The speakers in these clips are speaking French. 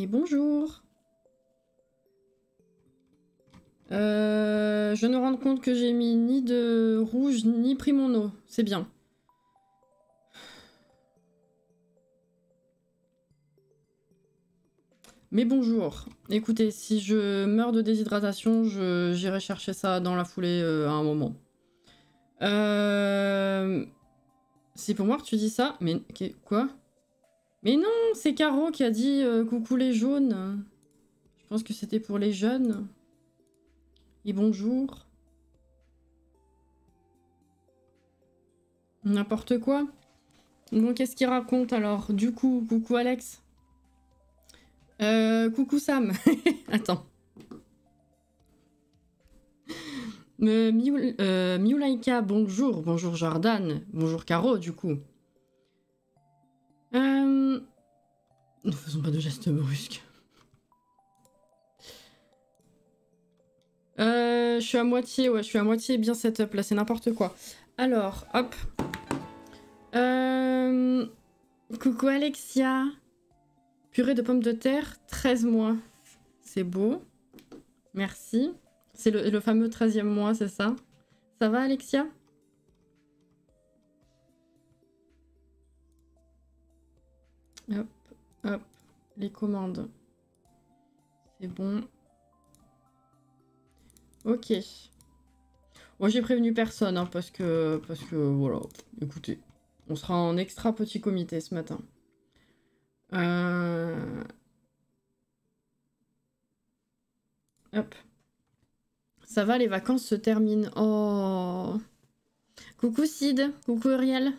Et bonjour. Je me rends compte que j'ai mis ni de rouge ni pris mon eau. C'est bien. Mais bonjour. Écoutez, si je meurs de déshydratation, j'irai chercher ça dans la foulée à un moment. C'est pour moi que tu dis ça? Mais quoi? Mais non, c'est Caro qui a dit coucou les jaunes. Je pense que c'était pour les jeunes. Et bonjour. N'importe quoi. Bon, qu'est-ce qu'il raconte alors? Du coup, coucou Alex. Coucou Sam. Attends. Miulaika, bonjour. Bonjour Jordan. Bonjour Caro, du coup. Ne faisons pas de gestes brusques. Je suis à moitié, ouais, je suis à moitié bien setup là, c'est n'importe quoi. Alors, hop. Coucou Alexia. Purée de pommes de terre, 13 mois. C'est beau. Merci. C'est le fameux 13e mois, c'est ça? Ça va Alexia? Hop, hop. Les commandes. C'est bon. Ok. Moi j'ai prévenu personne hein, parce que voilà, écoutez, on sera en extra petit comité ce matin. Hop. Ça va, les vacances se terminent. Oh. Coucou Sid, coucou Uriel.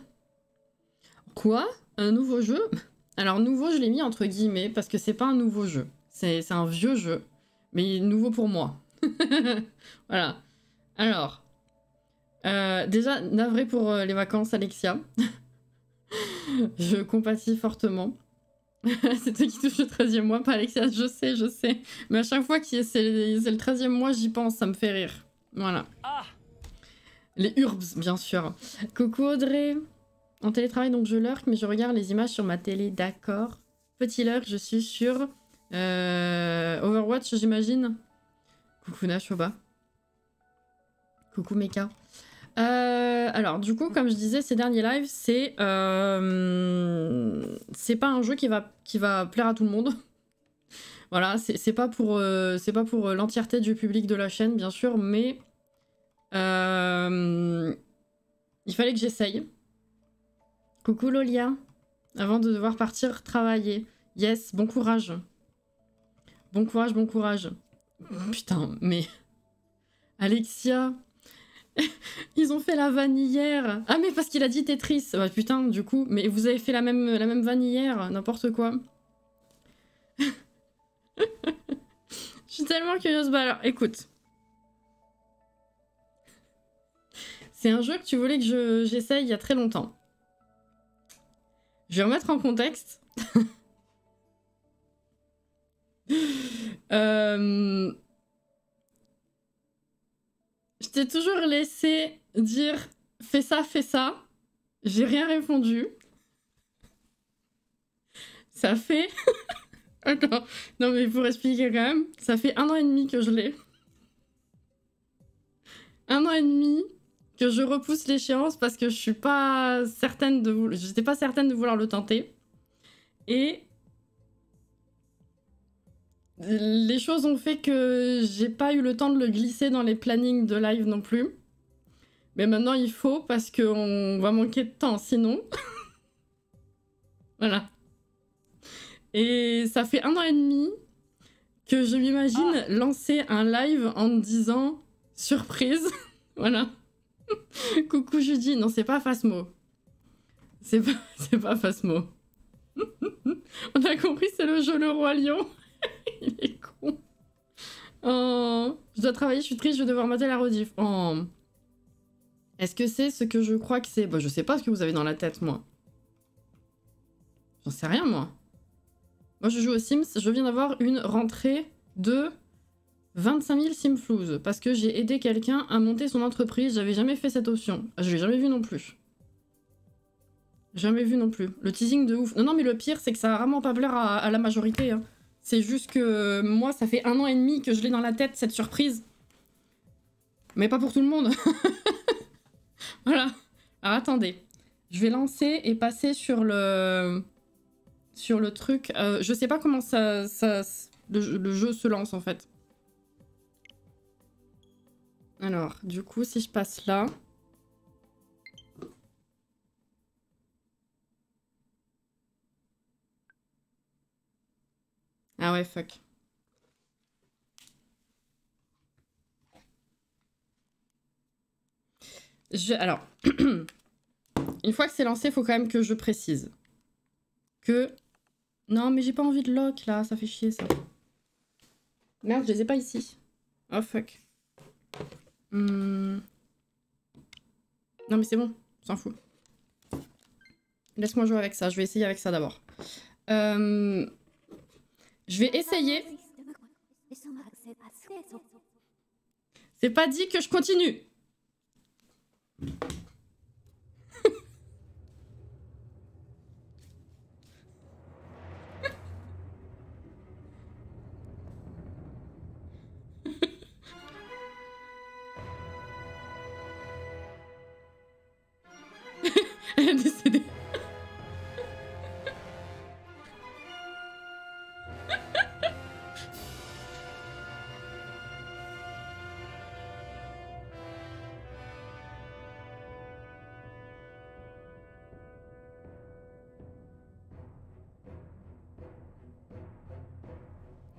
Quoi? Un nouveau jeu? Alors nouveau je l'ai mis entre guillemets parce que c'est pas un nouveau jeu. C'est un vieux jeu, mais nouveau pour moi. Voilà. Alors, déjà, navré pour les vacances, Alexia. Je compatis fortement. C'est toi qui touche le 13e mois, pas Alexia, je sais. Mais à chaque fois que c'est le 13e mois, j'y pense, ça me fait rire. Voilà. Ah, les urbs, bien sûr. Coucou Audrey. En télétravail, donc je lurk, mais je regarde les images sur ma télé, d'accord. Petit lurk, je suis sur Overwatch, j'imagine. Coucou Nashoba. Coucou Meka. Alors du coup comme je disais ces derniers lives c'est pas un jeu qui va plaire à tout le monde. Voilà, c'est pas pour l'entièreté du public de la chaîne bien sûr, mais il fallait que j'essaye. Coucou Lolia, avant de devoir partir travailler. Yes, bon courage. Bon courage. Putain, mais Alexia, ils ont fait la vanne hier. Ah mais parce qu'il a dit Tetris. Bah putain du coup. Mais vous avez fait la même vanne hier. N'importe quoi. Je suis tellement curieuse. Bah alors écoute. C'est un jeu que tu voulais que j'essaye il y a très longtemps. Je vais remettre en contexte. Je t'ai toujours laissé dire fais ça. J'ai rien répondu. Ça fait... Attends, non mais pour expliquer quand même, ça fait 1 an et demi que je l'ai. 1 an et demi que je repousse l'échéance parce que je suis pas certaine de j'étais pas certaine de vouloir le tenter. Et les choses ont fait que j'ai pas eu le temps de le glisser dans les plannings de live non plus. Mais maintenant il faut parce qu'on va manquer de temps sinon. Voilà. Et ça fait 1 an et demi que je m'imagine lancer un live en me disant surprise. Voilà. Coucou Judy. Non, c'est pas Phasmo. C'est pas Phasmo. On a compris, c'est le jeu Le Roi Lion. Il est con. Oh, je dois travailler, je suis triste, je vais devoir mater la rediff. Oh. Est-ce que c'est ce que je crois que c'est? Bah, je sais pas ce que vous avez dans la tête, moi. J'en sais rien, moi. Moi, je joue aux Sims, je viens d'avoir une rentrée de 25 000 Simflouz parce que j'ai aidé quelqu'un à monter son entreprise. J'avais jamais fait cette option. Je l'ai jamais vu non plus. Jamais vu non plus. Le teasing de ouf. Non, mais le pire, c'est que ça a vraiment pas plaire à la majorité. Hein. C'est juste que moi, ça fait 1 an et demi que je l'ai dans la tête, cette surprise. Mais pas pour tout le monde. Voilà. Alors attendez. Je vais lancer et passer sur le truc. Je sais pas comment le jeu se lance en fait. Alors, du coup, si je passe là... Ah ouais, fuck. Alors, une fois que c'est lancé, il faut quand même que je précise que... Non, mais j'ai pas envie de lock, là, ça fait chier, ça. Merde, je les ai pas ici. Oh, fuck. Non, mais c'est bon, on s'en fout. Laisse-moi jouer avec ça, je vais essayer avec ça d'abord. Je vais essayer... C'est pas dit que je continue. Elle est décédée.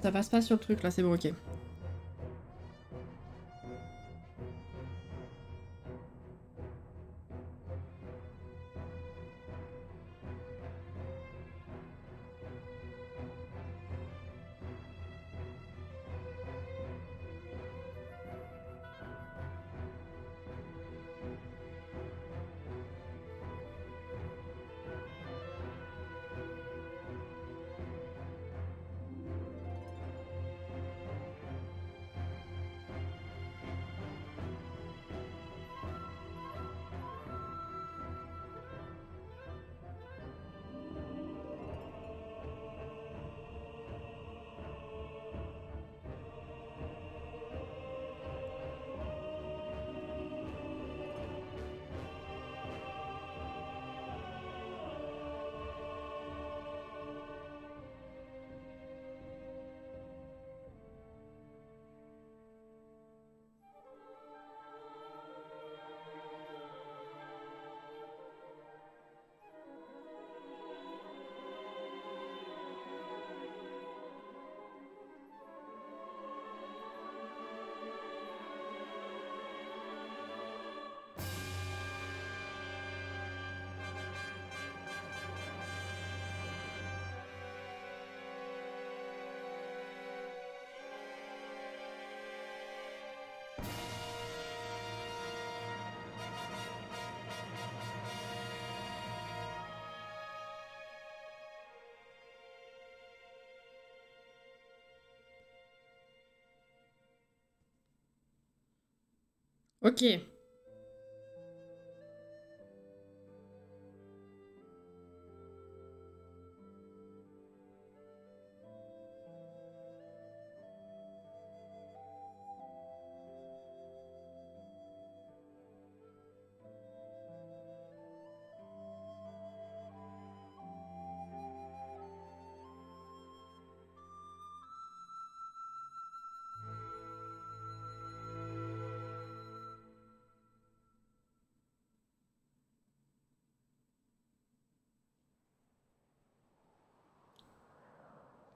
Ça passe pas sur le truc là, c'est bon, ok. Ok.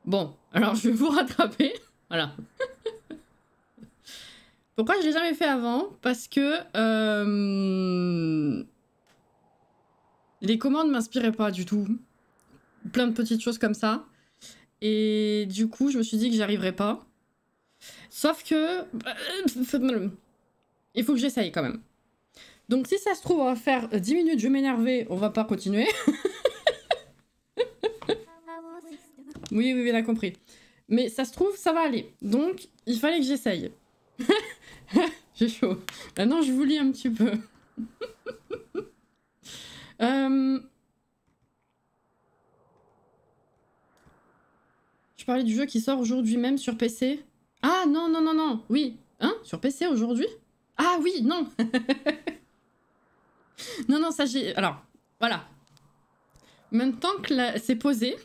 Bon, alors je vais vous rattraper. Voilà. Pourquoi je l'ai jamais fait avant? Parce que les commandes m'inspiraient pas du tout. Plein de petites choses comme ça. Et du coup, je me suis dit que j'y arriverais pas. Sauf que... il faut que j'essaye quand même. Donc si ça se trouve, on va faire 10 minutes, je vais m'énerver, on va pas continuer. Oui, oui, oui, on a compris. Mais ça se trouve, ça va aller. Donc, il fallait que j'essaye. J'ai chaud. Maintenant, je vous lis un petit peu. Je parlais du jeu qui sort aujourd'hui même sur PC. Ah non, non, non, non, oui. Hein? Sur PC aujourd'hui? Ah oui, non. Non, non, ça j'ai... Alors, voilà. Maintenant que c'est posé...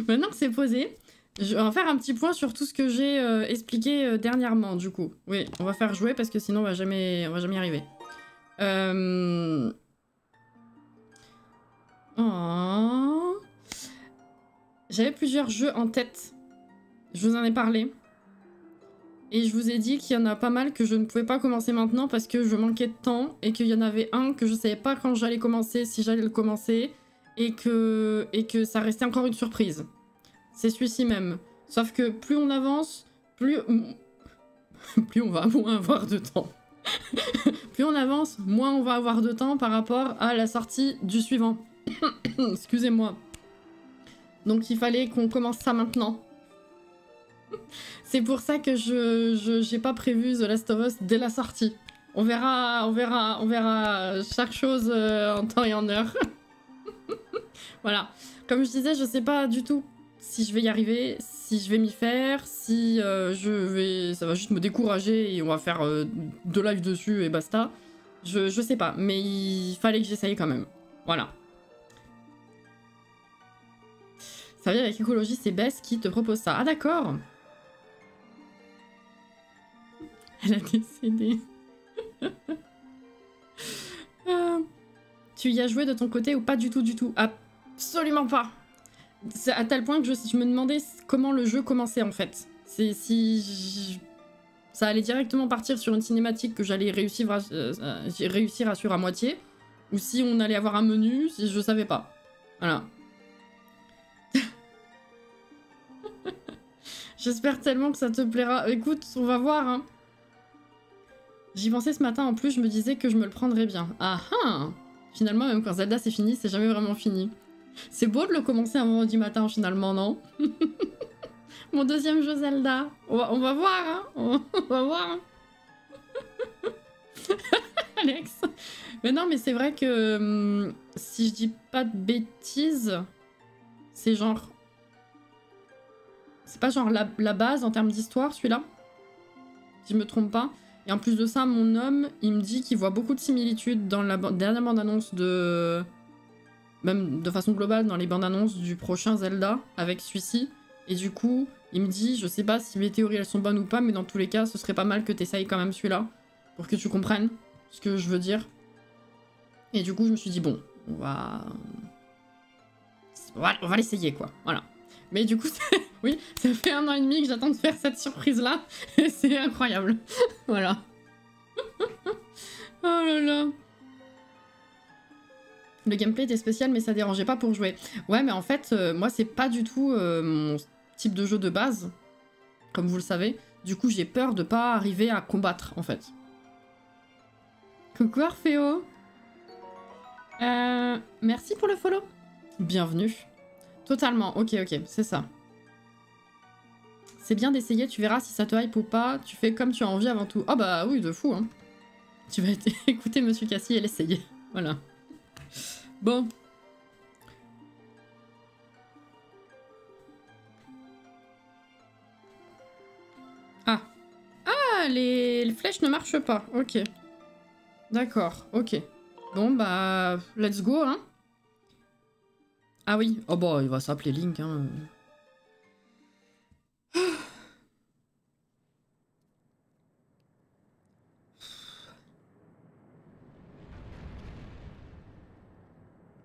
Maintenant que c'est posé, on va faire un petit point sur tout ce que j'ai expliqué dernièrement, du coup. Oui, on va faire jouer parce que sinon on va jamais y arriver. Oh. J'avais plusieurs jeux en tête. Je vous en ai parlé. Et je vous ai dit qu'il y en a pas mal que je ne pouvais pas commencer maintenant parce que je manquais de temps et qu'il y en avait un que je savais pas quand j'allais commencer, si j'allais le commencer, et que ça restait encore une surprise. C'est celui-ci même. Sauf que plus on avance, plus on va moins avoir de temps. Plus on avance, moins on va avoir de temps par rapport à la sortie du suivant. Excusez-moi. Donc il fallait qu'on commence ça maintenant. C'est pour ça que j'ai pas prévu The Last of Us dès la sortie. On verra chaque chose en temps et en heure. Voilà. Comme je disais, je sais pas du tout si je vais y arriver, si je vais m'y faire, si ça va juste me décourager et on va faire 2 lives dessus et basta. Je sais pas, mais il fallait que j'essaye quand même. Voilà. Ça vient avec écologie, c'est Bess qui te propose ça. Ah d'accord. Elle a décédé. Tu y as joué de ton côté ou pas du tout, du tout? Absolument pas. C'est à tel point que je me demandais comment le jeu commençait en fait. Ça allait directement partir sur une cinématique que j'allais réussir à suivre à moitié, ou si on allait avoir un menu, si je savais pas. Voilà. J'espère tellement que ça te plaira. Écoute, on va voir, hein. J'y pensais ce matin, en plus, je me disais que je me le prendrais bien. Ah ah! Finalement, même quand Zelda c'est fini, c'est jamais vraiment fini. C'est beau de le commencer un vendredi matin, finalement, non? Mon deuxième jeu Zelda. On va voir, hein. On va voir. Hein. Alex. Mais non, mais c'est vrai que... si je dis pas de bêtises, c'est genre... C'est pas genre la base en termes d'histoire, celui-là? Si je me trompe pas. Et en plus de ça, mon homme, il me dit qu'il voit beaucoup de similitudes dans la dernière bande-annonce de... Même de façon globale, dans les bandes-annonces du prochain Zelda, avec celui-ci. Et du coup, il me dit, je sais pas si mes théories elles sont bonnes ou pas, mais dans tous les cas, ce serait pas mal que t'essayes quand même celui-là. Pour que tu comprennes ce que je veux dire. Et du coup, je me suis dit, bon, on va l'essayer, quoi. Voilà. Mais du coup, oui, ça fait 1 an et demi que j'attends de faire cette surprise-là. Et c'est incroyable. Voilà. Oh là là. Le gameplay était spécial, mais ça dérangeait pas pour jouer. Ouais, mais en fait, moi, c'est pas du tout mon type de jeu de base. Comme vous le savez. Du coup, j'ai peur de pas arriver à combattre, en fait. Coucou Orfeo. Merci pour le follow. Bienvenue. Totalement, ok, c'est ça. C'est bien d'essayer, tu verras si ça te hype ou pas. Tu fais comme tu as envie avant tout. Oh bah oui, de fou, hein. Tu vas écouter Monsieur Cassie et l'essayer. Voilà. Bon. Ah. Ah, les flèches ne marchent pas. Ok. D'accord, ok. Bon, bah, let's go, hein. Ah oui. Oh bah, il va s'appeler Link, hein.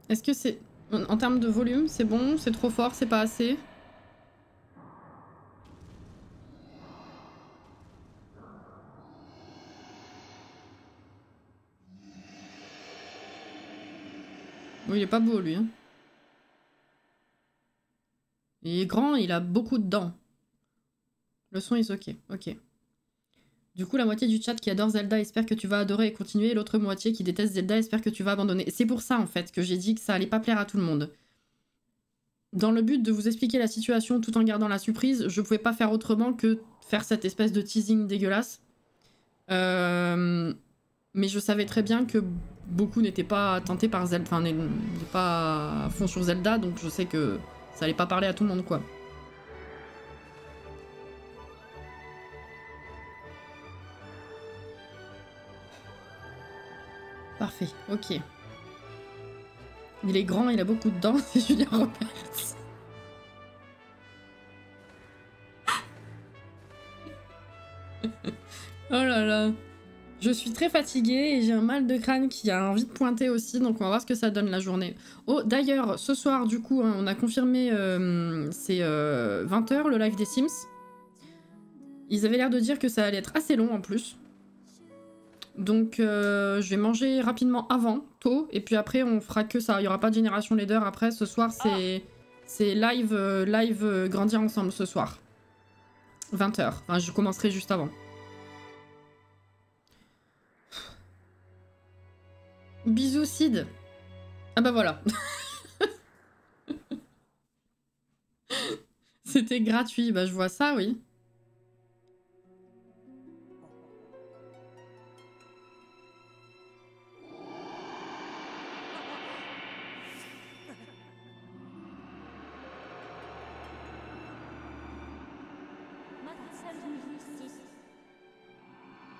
Est-ce que c'est... En termes de volume, c'est bon? C'est trop fort? C'est pas assez? Oui, il est pas beau, lui, hein. Il est grand, il a beaucoup de dents. Le son est ok, ok. Du coup, la moitié du chat qui adore Zelda espère que tu vas adorer et continuer, et l'autre moitié qui déteste Zelda espère que tu vas abandonner. C'est pour ça, en fait, que j'ai dit que ça allait pas plaire à tout le monde. Dans le but de vous expliquer la situation tout en gardant la surprise, je pouvais pas faire autrement que faire cette espèce de teasing dégueulasse. Mais je savais très bien que beaucoup n'étaient pas tentés par Zelda, enfin, n'étaient pas à fond sur Zelda, donc je sais que Ça allait pas parler à tout le monde, quoi. Parfait, ok. Il est grand, il a beaucoup de dents, c'est Julien Roberts. Oh là là. Je suis très fatiguée et j'ai un mal de crâne qui a envie de pointer aussi, donc on va voir ce que ça donne la journée. Oh, d'ailleurs, ce soir, du coup, hein, on a confirmé, c'est 20h le live des Sims. Ils avaient l'air de dire que ça allait être assez long en plus. Donc je vais manger rapidement avant, tôt, et puis après on fera que ça. Il n'y aura pas de génération leader après. Ce soir c'est live grandir ensemble ce soir. 20h. Enfin, je commencerai juste avant. Bisous Sid. Ah bah voilà. C'était gratuit, bah je vois ça, oui.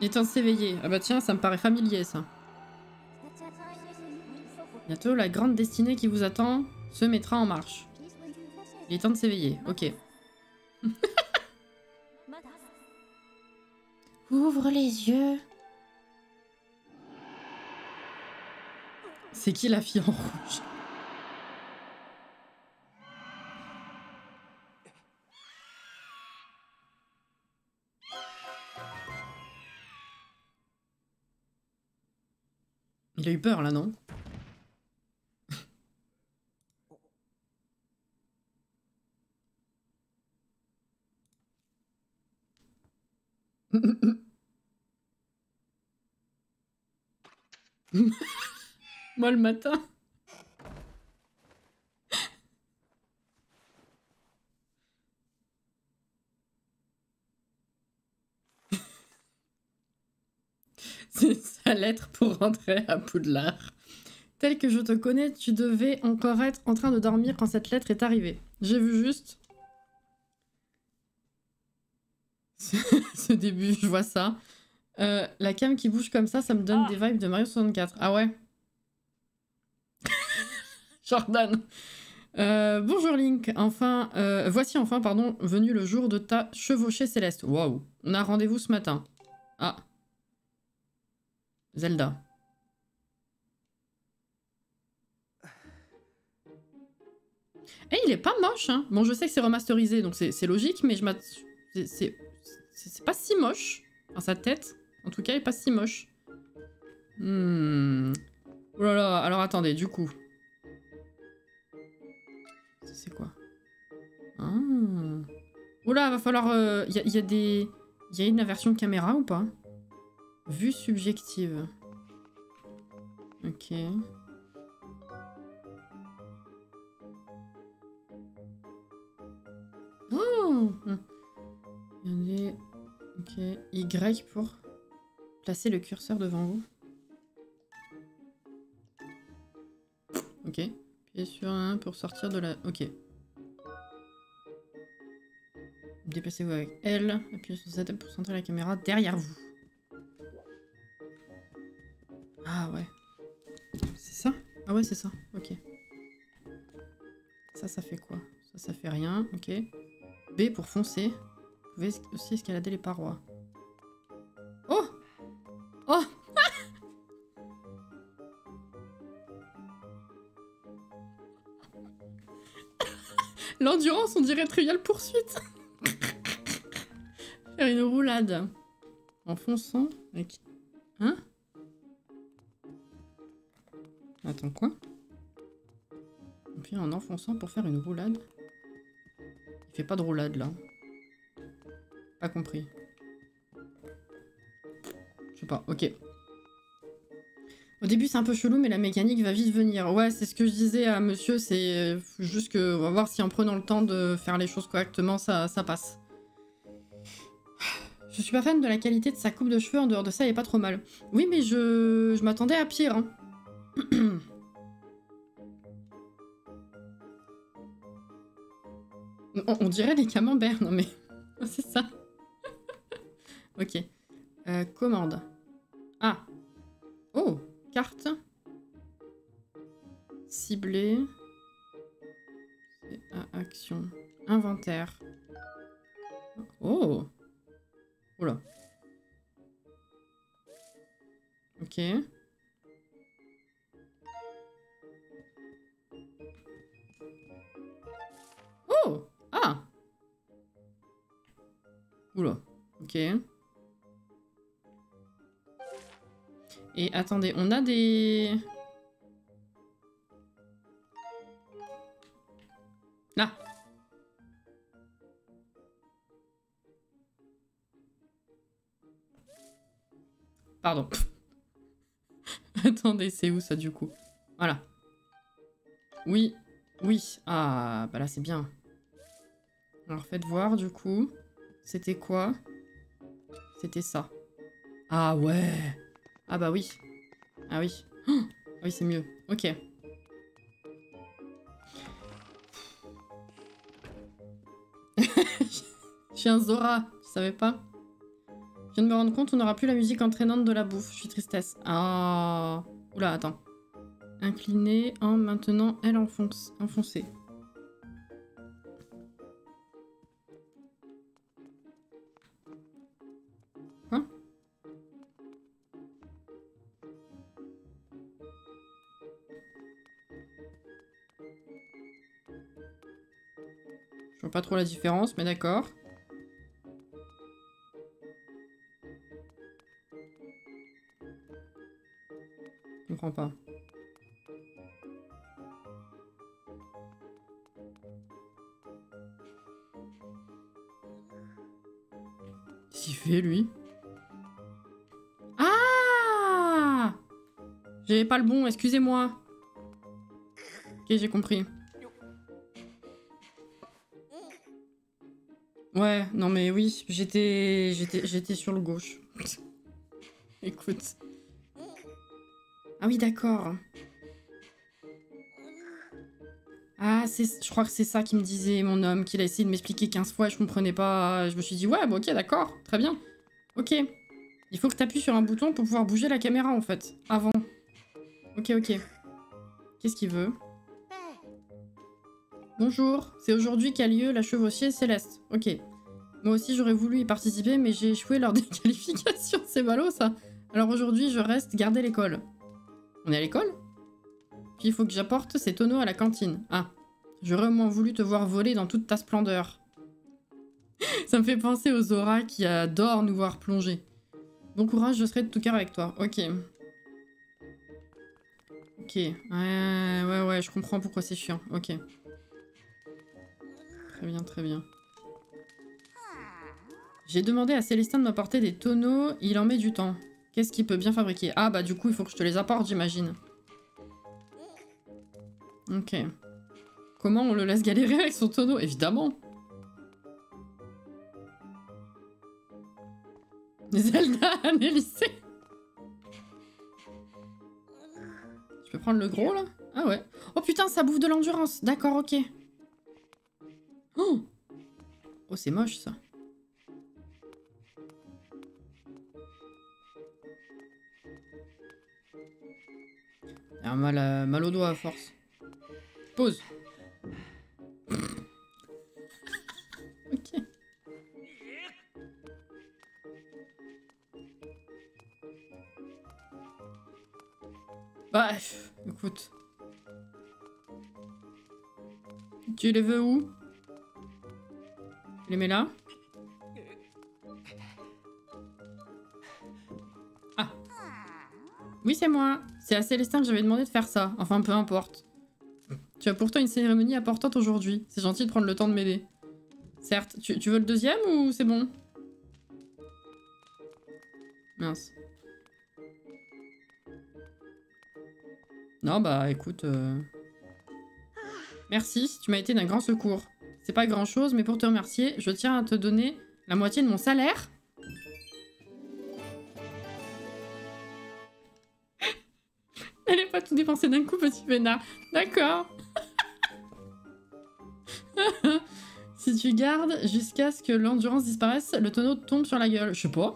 Il est temps de s'éveiller. Ah bah tiens, ça me paraît familier ça. Bientôt, la grande destinée qui vous attend se mettra en marche. Il est temps de s'éveiller, ok. Ouvre les yeux. C'est qui la fille en rouge? Il a eu peur là, non? Moi le matin. C'est sa lettre pour rentrer à Poudlard. Tel que je te connais, tu devais encore être en train de dormir quand cette lettre est arrivée. J'ai vu juste... ce début, je vois ça. La cam qui bouge comme ça me donne des vibes de Mario 64. Ah ouais? Jordan. Bonjour Link, enfin, voici enfin, pardon, venu le jour de ta chevauchée céleste. Waouh, on a rendez-vous ce matin. Ah. Zelda. Eh, il est pas moche, hein. Bon, je sais que c'est remasterisé, donc c'est logique, mais c'est pas si moche. Dans sa tête, en tout cas, il est pas si moche. Oh là là, alors attendez, du coup... C'est quoi? Ah. Oula, va falloir... y a des... Y a une version de caméra ou pas? Vue subjective. Ok. Oh! Regardez. Ok. Y pour placer le curseur devant vous. Ok. Appuyez sur un pour sortir de la... Ok. Déplacez-vous avec L. Appuyez sur Z pour centrer la caméra derrière vous. Ah ouais. C'est ça? Ah ouais, c'est ça. Ok. Ça fait quoi? Ça fait rien. Ok. B pour foncer. Vous pouvez aussi escalader les parois. Oh! Oh! L'endurance, on dirait Trivial Poursuite. Faire une roulade. En fonçant avec... Hein? Attends, quoi? Puis en enfonçant pour faire une roulade. Il fait pas de roulade, là. Pas compris. Je sais pas, ok. Au début, c'est un peu chelou, mais la mécanique va vite venir. Ouais, c'est ce que je disais à monsieur, c'est juste que... On va voir si en prenant le temps de faire les choses correctement, ça passe. Je suis pas fan de la qualité de sa coupe de cheveux, en dehors de ça, elle est pas trop mal. Oui, mais je m'attendais à pire, hein. On dirait les camemberts, non mais... C'est ça. Ok. Commande. Ah. Oh, carte. Ciblé. Action. Inventaire. Oh. Oula. Ok. Oh. Ah. Oula. Ok. Et attendez, on a des... Là. Pardon. Attendez, c'est où ça du coup? Voilà. Oui. Oui. Ah, bah là c'est bien. Alors faites voir du coup. C'était quoi? C'était ça. Ah ouais. Ah bah oui. Ah oui. Oh ah oui, c'est mieux. Ok. Je suis un Zora, tu savais pas? Je viens de me rendre compte, on n'aura plus la musique entraînante de la bouffe. Je suis tristesse. Ah. Oula, attends. Incliné en maintenant elle enfoncée. Quoi? Je vois pas trop la différence, mais d'accord. Je comprends pas. Qu'est-ce qu'il fait, lui? Ah! J'avais pas le bon, excusez-moi. Ok, j'ai compris. Ouais, non mais oui, j'étais sur le gauche. Écoute. Ah oui, d'accord. Ah, je crois que c'est ça qu'il me disait, mon homme, qu'il a essayé de m'expliquer 15 fois et je comprenais pas. Je me suis dit, ouais, bah ok, d'accord, très bien. Ok. Il faut que t'appuies sur un bouton pour pouvoir bouger la caméra, en fait. Avant. Ok, ok. Qu'est-ce qu'il veut? Bonjour, c'est aujourd'hui qu'a lieu la chevauchée céleste. Ok. Moi aussi, j'aurais voulu y participer, mais j'ai échoué lors des qualifications. C'est ballot, ça. Alors aujourd'hui, je reste garder l'école. On est à l'école? Puis il faut que j'apporte ces tonneaux à la cantine. Ah. J'aurais au moins voulu te voir voler dans toute ta splendeur. Ça me fait penser aux Zora qui adorent nous voir plonger. Bon courage, je serai de tout cœur avec toi. Ok. Ok. Ouais, je comprends pourquoi c'est chiant. Ok. Très bien, très bien. J'ai demandé à Célestin de m'apporter des tonneaux, il en met du temps. Qu'est-ce qu'il peut bien fabriquer? Ah bah du coup, il faut que je te les apporte, j'imagine. Ok. Comment on le laisse galérer avec son tonneau? Évidemment. Zelda, Annelissé. Je peux prendre le gros, là? Ah ouais. Oh putain, ça bouffe de l'endurance. D'accord, ok. Oh, oh c'est moche, ça. Ah, mal au doigt, à force. Pause. Ok. Bah, écoute. Tu les veux où? Tu les mets là? Ah. Oui, c'est moi. C'est à Célestin que j'avais demandé de faire ça. Enfin, peu importe. Tu as pourtant une cérémonie importante aujourd'hui. C'est gentil de prendre le temps de m'aider. Certes. Tu veux le deuxième ou c'est bon? Mince. Non, bah écoute... Merci, tu m'as été d'un grand secours. C'est pas grand chose, mais pour te remercier, je tiens à te donner la moitié de mon salaire. N'allez pas tout dépenser d'un coup, petit vénard. D'accord. Si tu gardes jusqu'à ce que l'endurance disparaisse, le tonneau tombe sur la gueule. Je sais pas.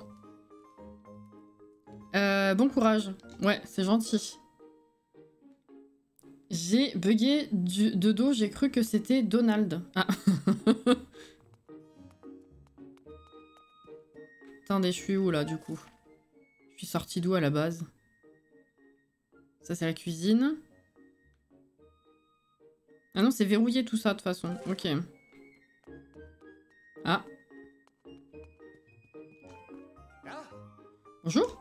Bon courage. Ouais, c'est gentil. J'ai bugué de dos, j'ai cru que c'était Donald. Ah. Attendez, je suis où là du coup? Je suis sortie d'où à la base? Ça c'est la cuisine. Ah non, c'est verrouillé tout ça de toute façon. Ok. Ah. Bonjour.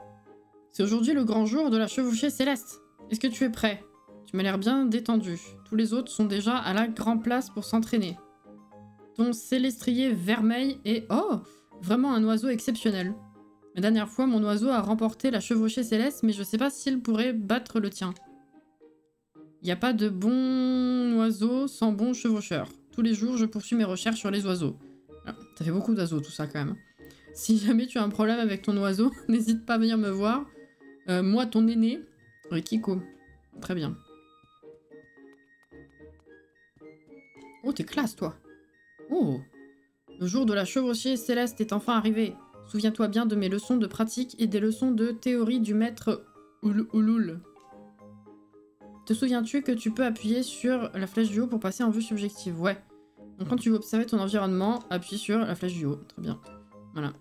C'est aujourd'hui le grand jour de la chevauchée céleste. Est-ce que tu es prêt? Tu m'as l'air bien détendu. Tous les autres sont déjà à la grande place pour s'entraîner. Ton célestrier vermeil est... Oh! Vraiment un oiseau exceptionnel. La dernière fois, mon oiseau a remporté la chevauchée céleste, mais je sais pas s'il pourrait battre le tien. Il n'y a pas de bon oiseau sans bon chevaucheur. Tous les jours, je poursuis mes recherches sur les oiseaux. Alors, ça fait beaucoup d'oiseaux tout ça quand même. Si jamais tu as un problème avec ton oiseau, n'hésite pas à venir me voir. Moi, ton aîné... Kiko. Très bien. Oh, t'es classe, toi. Oh. Le jour de la chevauchée céleste est enfin arrivé. Souviens-toi bien de mes leçons de pratique et des leçons de théorie du maître Ulul. Te souviens-tu que tu peux appuyer sur la flèche du haut pour passer en vue subjective? Ouais. Donc quand tu veux observer ton environnement, appuie sur la flèche du haut. Très bien. Voilà.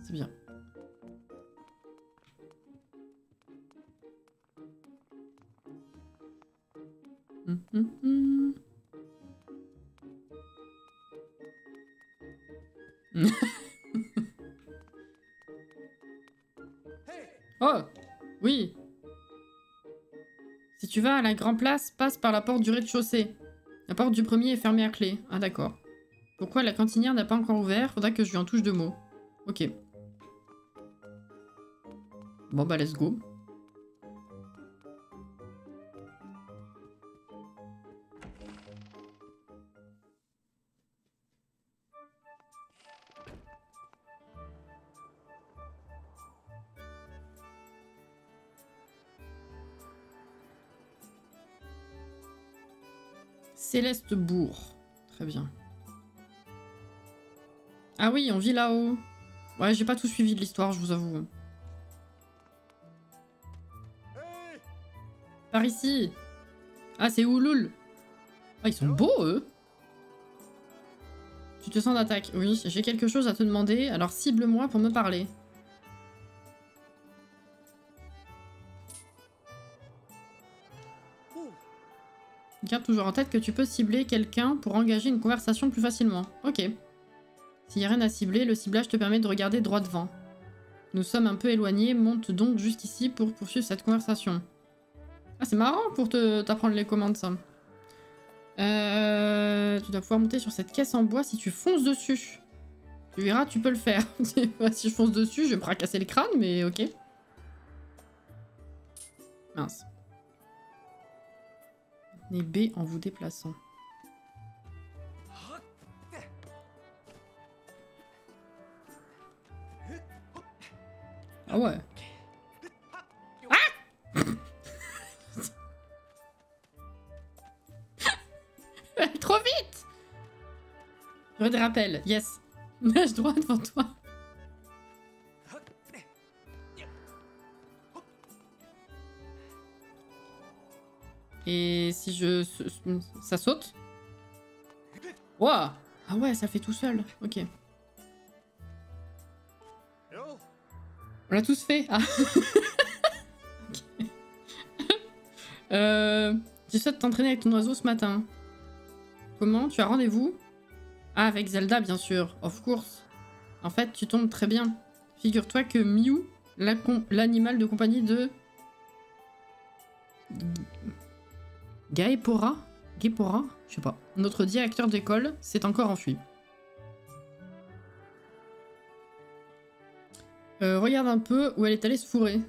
C'est bien. Oh! Oui! Si tu vas à la grande place, passe par la porte du rez-de-chaussée. La porte du premier est fermée à clé. Ah d'accord. Pourquoi la cantinière n'a pas encore ouvert? Faudra que je lui en touche 2 mots. Ok. Bon bah let's go. Céleste Bourg. Très bien. Ah oui, on vit là-haut. Ouais, j'ai pas tout suivi de l'histoire, je vous avoue. Par ici. Ah, c'est Ulul. Ah, ils sont beaux, eux. Tu te sens d'attaque? Oui, j'ai quelque chose à te demander, alors cible-moi pour me parler. Garde toujours en tête que tu peux cibler quelqu'un pour engager une conversation plus facilement. Ok. S'il n'y a rien à cibler, le ciblage te permet de regarder droit devant. Nous sommes un peu éloignés, monte donc jusqu'ici pour poursuivre cette conversation. Ah, c'est marrant pour t'apprendre les commandes, ça. Tu dois pouvoir monter sur cette caisse en bois si tu fonces dessus. Tu verras, tu peux le faire. Si je fonce dessus, je vais me fracasser le crâne, mais ok. Mince. Et B en vous déplaçant. Ah ouais. Ah trop vite. Je te rappelle, yes. Nage droit devant toi. Et si je... ça saute? Wow. Ah ouais, ça fait tout seul. Ok. On l'a tous fait. Ah. Okay. Tu souhaites t'entraîner avec ton oiseau ce matin. Comment? Tu as rendez-vous? Ah, avec Zelda, bien sûr. Of course. En fait, tu tombes très bien. Figure-toi que Miu, l'animal de compagnie de... Gaepora? Gaepora? Je sais pas. Notre directeur d'école s'est encore enfui. Regarde un peu où elle est allée se fourrer.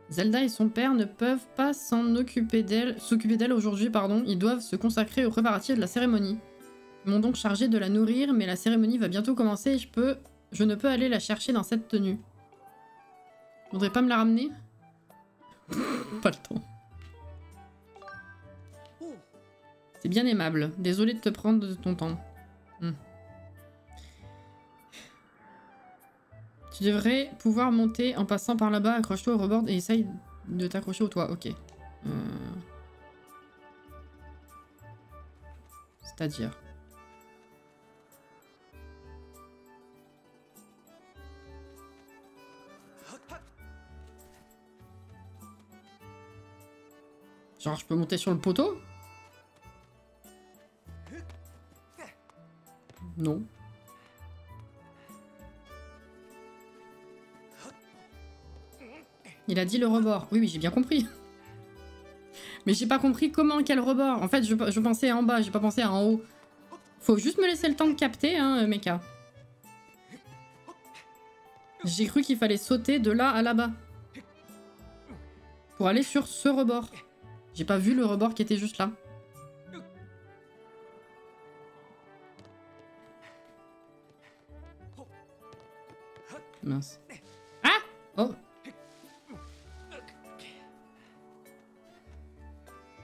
Zelda et son père ne peuvent pas s'occuper d'elle aujourd'hui, pardon. Ils doivent se consacrer aux préparatifs de la cérémonie. Ils m'ont donc chargé de la nourrir, mais la cérémonie va bientôt commencer et je ne peux aller la chercher dans cette tenue. Faudrait pas me la ramener? Pas le temps. C'est bien aimable. Désolé de te prendre de ton temps. Tu devrais pouvoir monter en passant par là-bas. Accroche-toi au rebord et essaye de t'accrocher au toit. Ok. C'est-à-dire... Genre, je peux monter sur le poteau? Non. Il a dit le rebord. Oui, oui, j'ai bien compris. Mais j'ai pas compris comment, quel rebord. En fait, je pensais en bas, j'ai pas pensé à en haut. Faut juste me laisser le temps de capter, hein, mecha. J'ai cru qu'il fallait sauter de là à là-bas. Pour aller sur ce rebord. J'ai pas vu le rebord qui était juste là. Mince. Ah! Oh!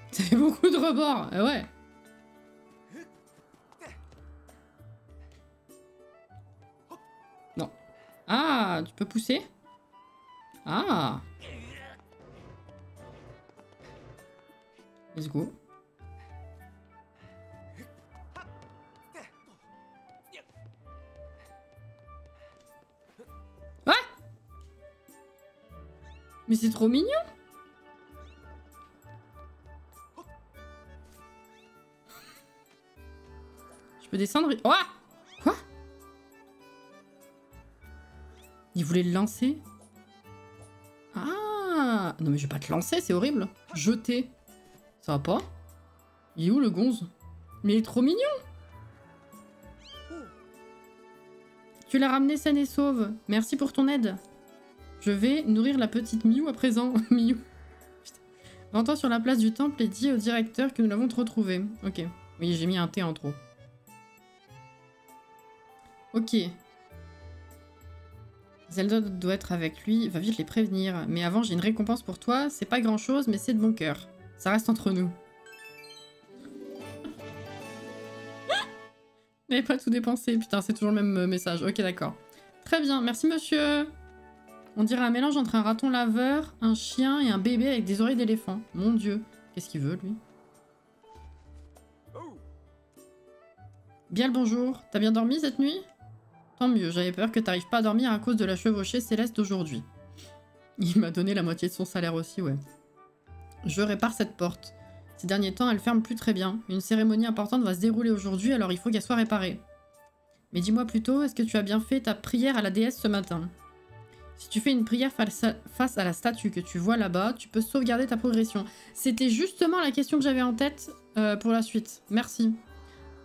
Ça fait beaucoup de rebords. Ah ouais. Non. Ah, tu peux pousser? Ah! Let's go. Ah! Mais c'est trop mignon! Je peux descendre... Oh! Quoi? Il voulait le lancer? Ah! Non mais je vais pas te lancer, c'est horrible. Jeter. Ça va pas? Il est où le gonze? Mais il est trop mignon! Tu l'as ramené saine et sauve. Merci pour ton aide. Je vais nourrir la petite Miou à présent. Miou. Rends-toi sur la place du temple et dis au directeur que nous l'avons retrouvé. Ok. Oui, j'ai mis un T en trop. Ok. Zelda doit être avec lui. Va vite les prévenir. Mais avant, j'ai une récompense pour toi. C'est pas grand-chose, mais c'est de bon cœur. Ça reste entre nous. Mais pas tout dépensé. Putain, c'est toujours le même message. Ok, d'accord. Très bien. Merci, monsieur. On dirait un mélange entre un raton laveur, un chien et un bébé avec des oreilles d'éléphant. Mon dieu. Qu'est-ce qu'il veut, lui? Bien le bonjour. T'as bien dormi cette nuit? Tant mieux. J'avais peur que t'arrives pas à dormir à cause de la chevauchée céleste d'aujourd'hui. Il m'a donné la moitié de son salaire aussi, ouais. Je répare cette porte. Ces derniers temps, elle ferme plus très bien. Une cérémonie importante va se dérouler aujourd'hui, alors il faut qu'elle soit réparée. Mais dis-moi plutôt, est-ce que tu as bien fait ta prière à la déesse ce matin? Si tu fais une prière face à la statue que tu vois là-bas, tu peux sauvegarder ta progression. C'était justement la question que j'avais en tête pour la suite. Merci.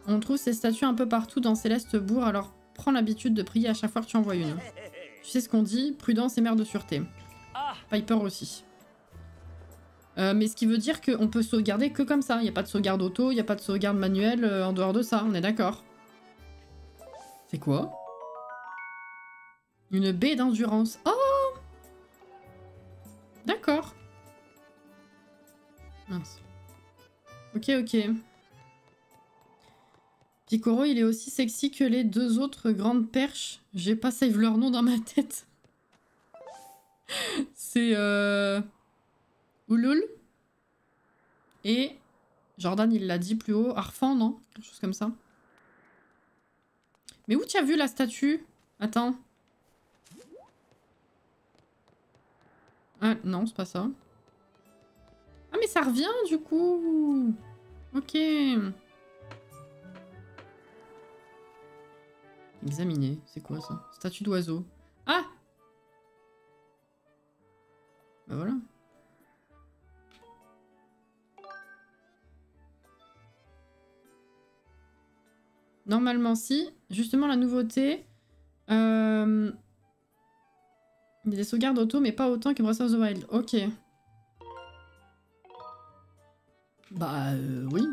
On trouve ces statues un peu partout dans Céleste Bourg, alors prends l'habitude de prier à chaque fois que tu en vois une. Tu sais ce qu'on dit, prudence et mère de sûreté. Piper aussi. Mais ce qui veut dire qu'on peut sauvegarder que comme ça. Il n'y a pas de sauvegarde auto, il n'y a pas de sauvegarde manuelle en dehors de ça, on est d'accord. C'est quoi? Une baie d'endurance. Oh! D'accord. Mince. Ok, ok. Picoro, il est aussi sexy que les deux autres grandes perches. J'ai pas save leur nom dans ma tête. C'est Ulul. Et Jordan, il l'a dit plus haut. Arfan, non? Quelque chose comme ça. Mais où tu as vu la statue? Attends. Ah, non, c'est pas ça. Ah, mais ça revient, du coup. Ok. Examiner. C'est quoi, ça? Statue d'oiseau. Ah! Bah voilà. Normalement, si. Justement, la nouveauté... Il y a des sauvegardes auto, mais pas autant que Breath of the Wild. Ok. Bah, oui.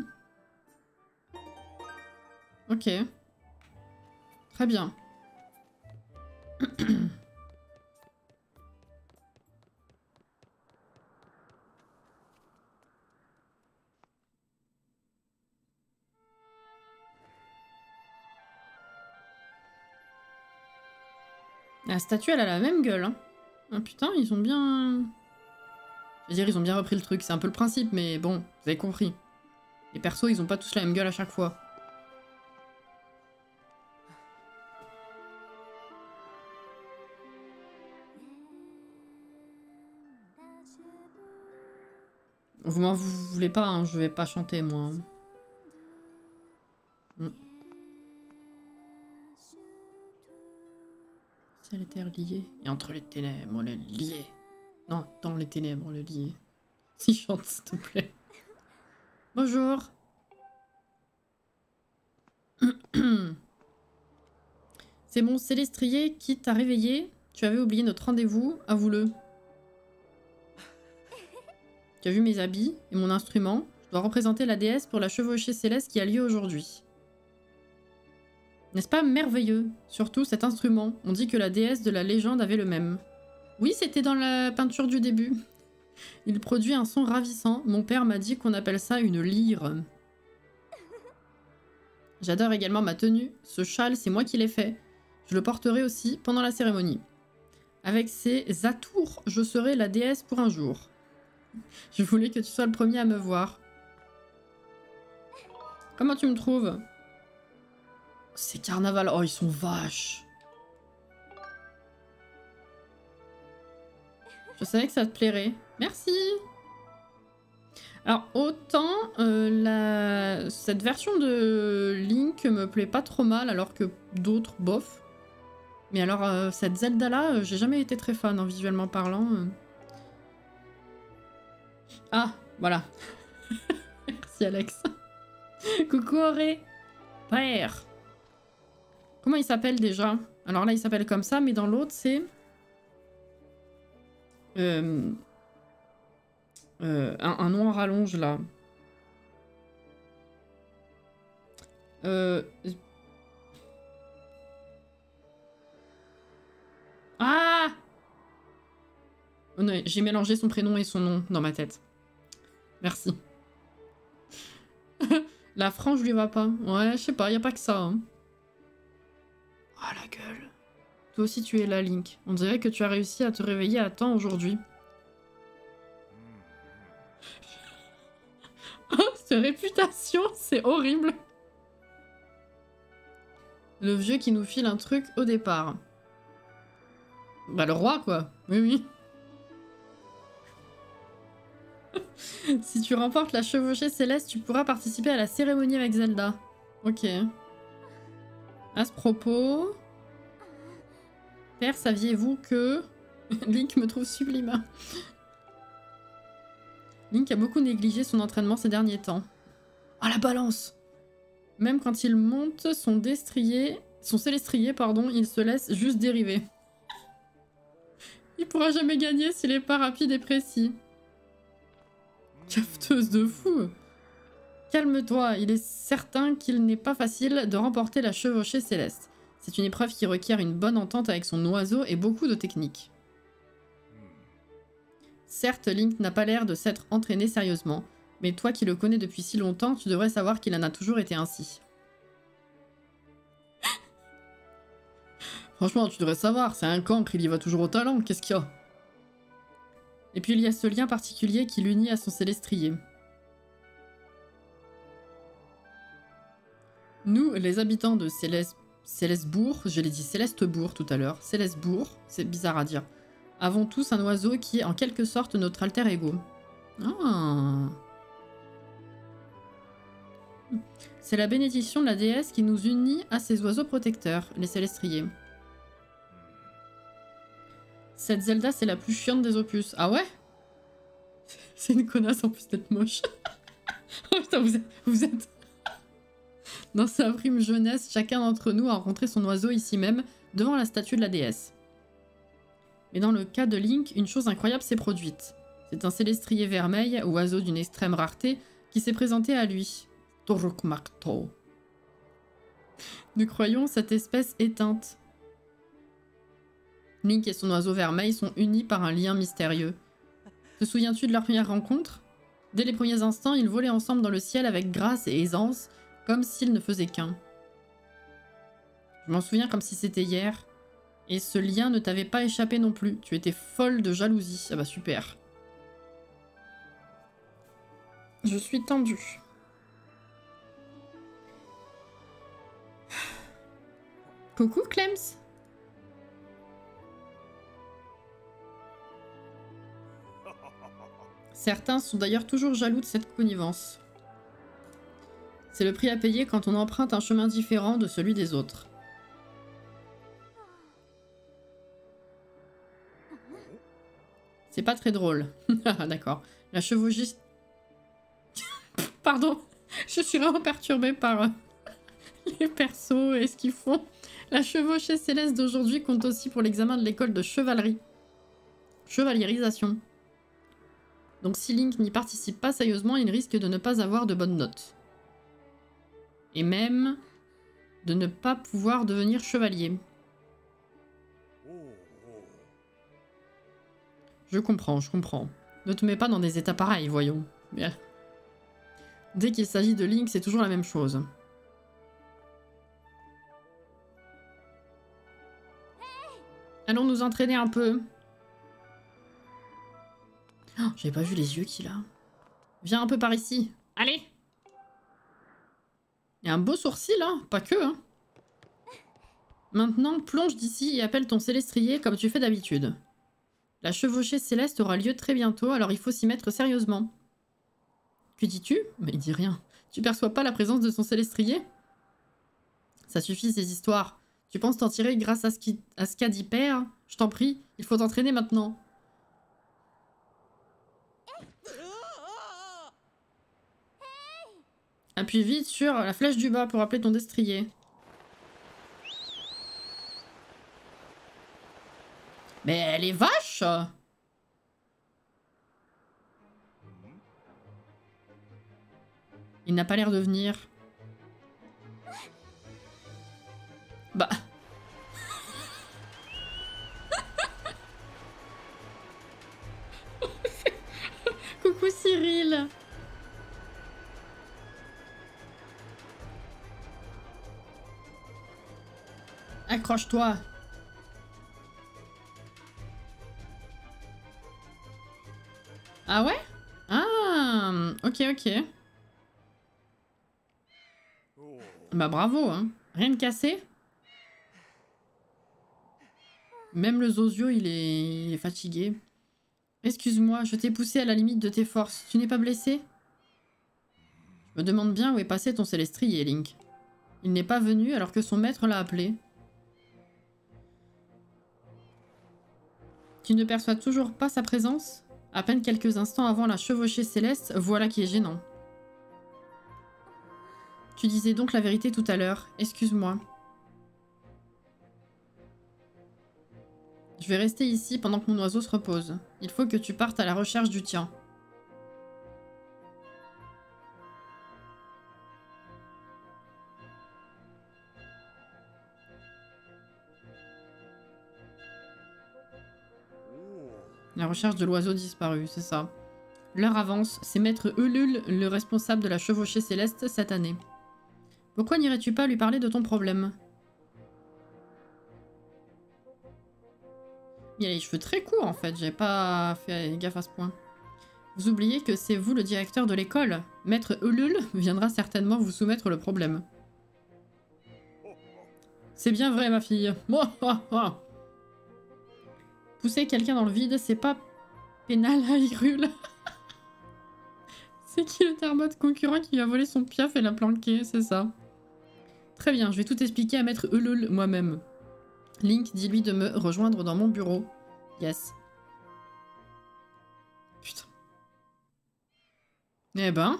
Ok. Très bien. La statue, elle a la même gueule. Hein. Ah putain, ils ont bien... Je veux dire, ils ont bien repris le truc. C'est un peu le principe, mais bon, vous avez compris. Les persos, ils ont pas tous la même gueule à chaque fois. Vous m'en voulez pas, hein, je vais pas chanter, moi. Ciel et terre liés, et entre les ténèbres, le lié. Non, dans les ténèbres, le lié. Si chante, s'il te plaît. Bonjour. C'est mon Célestrier qui t'a réveillé. Tu avais oublié notre rendez-vous, avoue-le. Tu as vu mes habits et mon instrument. Je dois représenter la déesse pour la chevauchée céleste qui a lieu aujourd'hui. N'est-ce pas merveilleux? Surtout cet instrument. On dit que la déesse de la légende avait le même. Oui, c'était dans la peinture du début. Il produit un son ravissant. Mon père m'a dit qu'on appelle ça une lyre. J'adore également ma tenue. Ce châle, c'est moi qui l'ai fait. Je le porterai aussi pendant la cérémonie. Avec ces atours, je serai la déesse pour un jour. Je voulais que tu sois le premier à me voir. Comment tu me trouves? C'est carnaval. Oh, ils sont vaches. Je savais que ça te plairait. Merci. Alors, autant cette version de Link me plaît pas trop mal, alors que d'autres, bof. Mais alors, cette Zelda-là, j'ai jamais été très fan, hein, visuellement parlant. Ah, voilà. Merci, Alex. Coucou, Auré. Père. Comment il s'appelle déjà? Alors là, il s'appelle comme ça, mais dans l'autre, c'est... un nom à rallonge, là. Ah! Oh non, j'ai mélangé son prénom et son nom dans ma tête. Merci. La frange lui va pas. Ouais, je sais pas, y a pas que ça. Hein. Oh la gueule. Toi aussi tu es là, Link. On dirait que tu as réussi à te réveiller à temps aujourd'hui. Oh, cette réputation, c'est horrible. Le vieux qui nous file un truc au départ. Bah le roi, quoi. Oui, oui. Si tu remportes la chevauchée céleste, tu pourras participer à la cérémonie avec Zelda. Ok. À ce propos... Père, saviez-vous que... Link me trouve sublime. Link a beaucoup négligé son entraînement ces derniers temps. Ah, la balance! Même quand il monte son célestrier, pardon, il se laisse juste dériver. Il pourra jamais gagner s'il est pas rapide et précis. Cafeteuse de fou! Calme-toi, il est certain qu'il n'est pas facile de remporter la chevauchée céleste. C'est une épreuve qui requiert une bonne entente avec son oiseau et beaucoup de technique. Certes, Link n'a pas l'air de s'être entraîné sérieusement, mais toi qui le connais depuis si longtemps, tu devrais savoir qu'il en a toujours été ainsi. Franchement, tu devrais savoir, c'est un cancre, il y va toujours au talent, qu'est-ce qu'il y a? Et puis il y a ce lien particulier qui l'unit à son célestrier. Nous, les habitants de Célestebourg, je l'ai dit Célestebourg tout à l'heure, Célestebourg, c'est bizarre à dire, avons tous un oiseau qui est en quelque sorte notre alter ego. Ah. C'est la bénédiction de la déesse qui nous unit à ces oiseaux protecteurs, les célestriers. Cette Zelda, c'est la plus chiante des opus. Ah ouais? C'est une connasse en plus d'être moche. Oh putain, vous êtes... Dans sa prime jeunesse, chacun d'entre nous a rencontré son oiseau ici même, devant la statue de la déesse. Mais dans le cas de Link, une chose incroyable s'est produite. C'est un célestrier vermeil, oiseau d'une extrême rareté, qui s'est présenté à lui. Torukmakto. Nous croyons cette espèce éteinte. Link et son oiseau vermeil sont unis par un lien mystérieux. Te souviens-tu de leur première rencontre? Dès les premiers instants, ils volaient ensemble dans le ciel avec grâce et aisance, comme s'ils ne faisaient qu'un. Je m'en souviens comme si c'était hier. Et ce lien ne t'avait pas échappé non plus. Tu étais folle de jalousie. Ah bah super. Je suis tendue. Coucou Clems. Certains sont d'ailleurs toujours jaloux de cette connivence. C'est le prix à payer quand on emprunte un chemin différent de celui des autres. C'est pas très drôle. D'accord. La chevauchée... Pardon. Je suis vraiment perturbée par les persos et ce qu'ils font. La chevauchée céleste d'aujourd'hui compte aussi pour l'examen de l'école de chevalerie. Chevaliérisation. Donc si Link n'y participe pas sérieusement, il risque de ne pas avoir de bonnes notes. Et même de ne pas pouvoir devenir chevalier. Je comprends, je comprends. Ne te mets pas dans des états pareils, voyons. Bien. Dès qu'il s'agit de Link, c'est toujours la même chose. Allons nous entraîner un peu. Oh, j'avais pas vu les yeux qu'il a. Viens un peu par ici. Allez! Il y a un beau sourcil, hein? Pas que, hein? Maintenant, plonge d'ici et appelle ton célestrier comme tu fais d'habitude. La chevauchée céleste aura lieu très bientôt, alors il faut s'y mettre sérieusement. Que dis-tu? Mais il dit rien. Tu perçois pas la présence de son célestrier? Ça suffit ces histoires. Tu penses t'en tirer grâce à ce qu'a dit Père? Je t'en prie, il faut t'entraîner maintenant. Appuie vite sur la flèche du bas pour appeler ton destrier. Mais elle est vache! Il n'a pas l'air de venir. Bah... Coucou Cyril! Accroche-toi! Ah ouais? Ah, ok, ok. Bah bravo, hein. Rien de cassé? Même le Zozio, il est fatigué. Excuse-moi, je t'ai poussé à la limite de tes forces. Tu n'es pas blessé? Je me demande bien où est passé ton célestrier, Link. Il n'est pas venu alors que son maître l'a appelé. Tu ne perçois toujours pas sa présence? À peine quelques instants avant la chevauchée céleste, voilà qui est gênant. Tu disais donc la vérité tout à l'heure. Excuse-moi. Je vais rester ici pendant que mon oiseau se repose. Il faut que tu partes à la recherche du tien. La recherche de l'oiseau disparu, c'est ça. L'heure avance, c'est Maître Ulul, le responsable de la chevauchée céleste cette année. Pourquoi n'irais-tu pas lui parler de ton problème? Il a les cheveux très courts en fait, j'avais pas fait gaffe à ce point. Vous oubliez que c'est vous le directeur de l'école. Maître Ulul viendra certainement vous soumettre le problème. C'est bien vrai ma fille. Pousser quelqu'un dans le vide, c'est pas pénal à Hyrule. C'est qui le Termote concurrent qui lui a volé son piaf et l'a planqué, c'est ça. Très bien, je vais tout expliquer à Maître Ulul moi-même. Link, dis-lui de me rejoindre dans mon bureau. Yes. Putain. Eh ben.